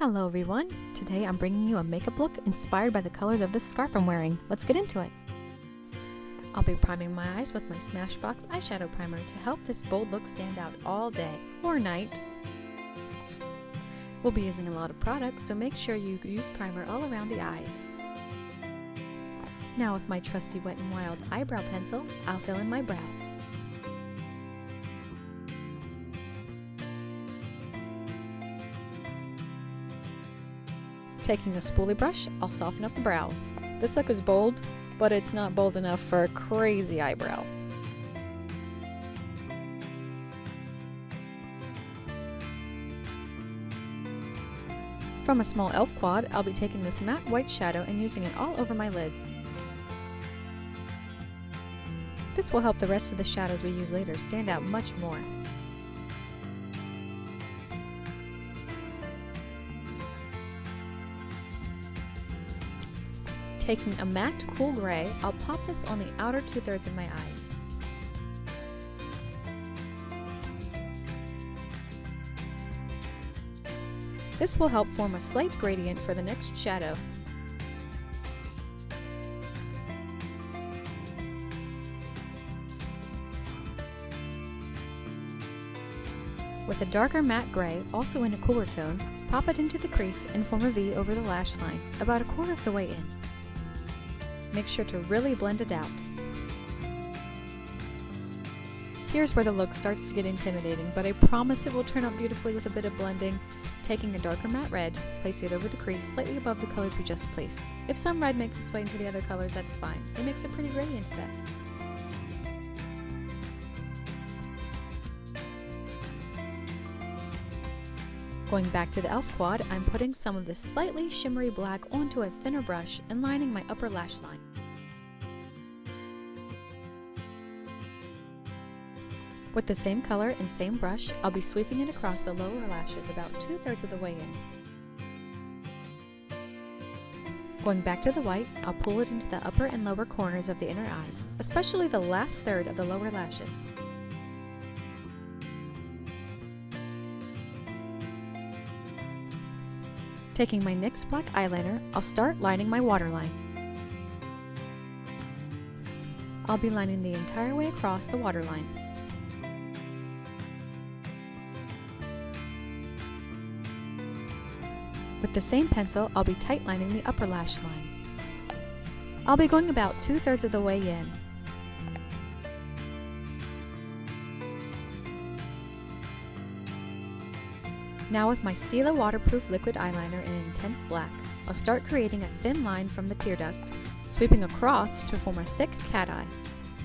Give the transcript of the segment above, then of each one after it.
Hello everyone! Today I'm bringing you a makeup look inspired by the colors of this scarf I'm wearing. Let's get into it! I'll be priming my eyes with my Smashbox eyeshadow primer to help this bold look stand out all day or night. We'll be using a lot of products, so make sure you use primer all around the eyes. Now with my trusty Wet n Wild eyebrow pencil, I'll fill in my brows. Taking a spoolie brush, I'll soften up the brows. This look is bold, but it's not bold enough for crazy eyebrows. From a small e.l.f. quad, I'll be taking this matte white shadow and using it all over my lids. This will help the rest of the shadows we use later stand out much more. Taking a matte cool gray, I'll pop this on the outer 2/3 of my eyes. This will help form a slight gradient for the next shadow. With a darker matte gray, also in a cooler tone, pop it into the crease and form a V over the lash line, about a quarter of the way in. Make sure to really blend it out. Here's where the look starts to get intimidating, but I promise it will turn out beautifully with a bit of blending. Taking a darker matte red, place it over the crease slightly above the colors we just placed. If some red makes its way into the other colors, that's fine. It makes a pretty gradient effect. Going back to the e.l.f. quad, I'm putting some of this slightly shimmery black onto a thinner brush and lining my upper lash line. With the same color and same brush, I'll be sweeping it across the lower lashes about 2/3 of the way in. Going back to the white, I'll pull it into the upper and lower corners of the inner eyes, especially the last third of the lower lashes. Taking my NYX black eyeliner, I'll start lining my waterline. I'll be lining the entire way across the waterline. With the same pencil, I'll be tight lining the upper lash line. I'll be going about 2/3 of the way in. Now with my Stila waterproof liquid eyeliner in an intense black, I'll start creating a thin line from the tear duct, sweeping across to form a thick cat eye.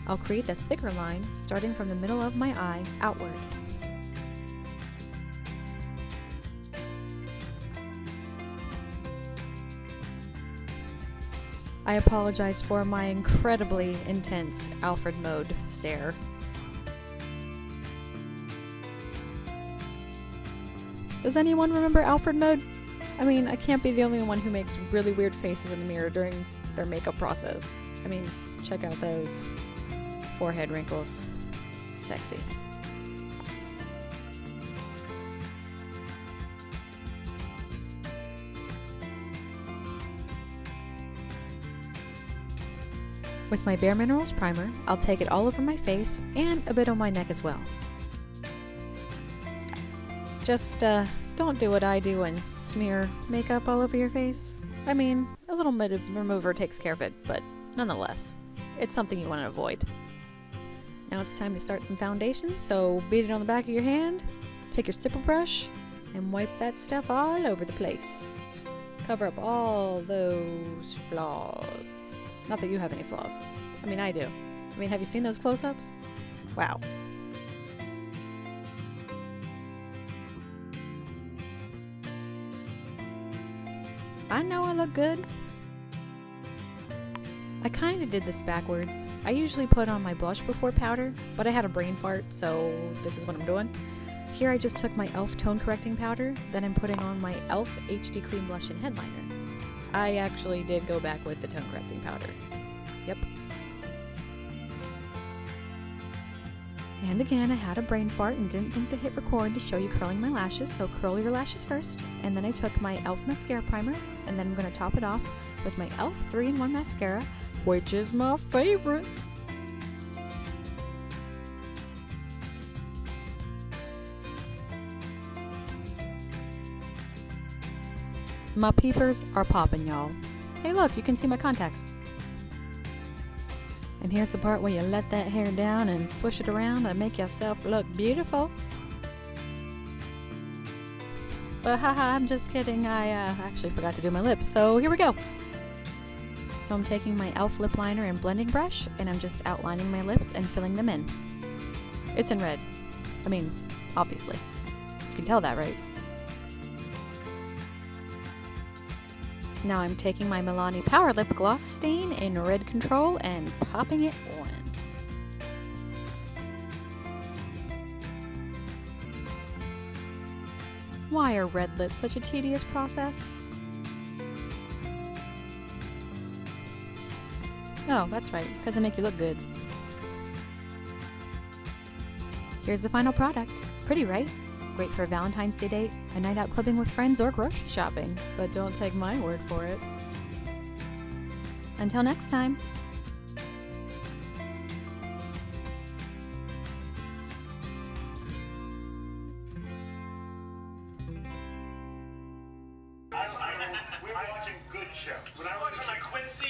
I'll create the thicker line starting from the middle of my eye outward. I apologize for my incredibly intense Alfred mode stare. Does anyone remember Alfred mode? I mean, I can't be the only one who makes really weird faces in the mirror during their makeup process. I mean, check out those forehead wrinkles. Sexy. With my Bare Minerals primer, I'll take it all over my face and a bit on my neck as well. Just don't do what I do and smear makeup all over your face. I mean, a little bit of remover takes care of it, but nonetheless, it's something you want to avoid. Now it's time to start some foundation, so beat it on the back of your hand, take your stipple brush, and wipe that stuff all over the place. Cover up all those flaws. Not that you have any flaws. I mean, I do. I mean, have you seen those close-ups? Wow. I know I look good. I kinda did this backwards. I usually put on my blush before powder, but I had a brain fart, so this is what I'm doing. Here I just took my e.l.f. tone correcting powder, then I'm putting on my e.l.f. HD cream blush and headliner. I actually did go back with the tone correcting powder. Yep. And again, I had a brain fart and didn't think to hit record to show you curling my lashes, so curl your lashes first. And then I took my e.l.f. mascara primer, and then I'm going to top it off with my e.l.f. 3-in-1 mascara, which is my favorite. My peepers are popping, y'all. Hey look, you can see my contacts. And here's the part where you let that hair down and swish it around and make yourself look beautiful. But haha, I'm just kidding. I actually forgot to do my lips, so here we go. So I'm taking my e.l.f. lip liner and blending brush, and I'm just outlining my lips and filling them in. It's in red. I mean, obviously. You can tell that, right? Now I'm taking my Milani Power Lip Gloss stain in Red Control and popping it on. Why are red lips such a tedious process? Oh, that's right, because they make you look good. Here's the final product. Pretty, right? Great for a Valentine's Day date, a night out clubbing with friends, or grocery shopping. But don't take my word for it. Until next time. We're watching good show. When I watch my Quincy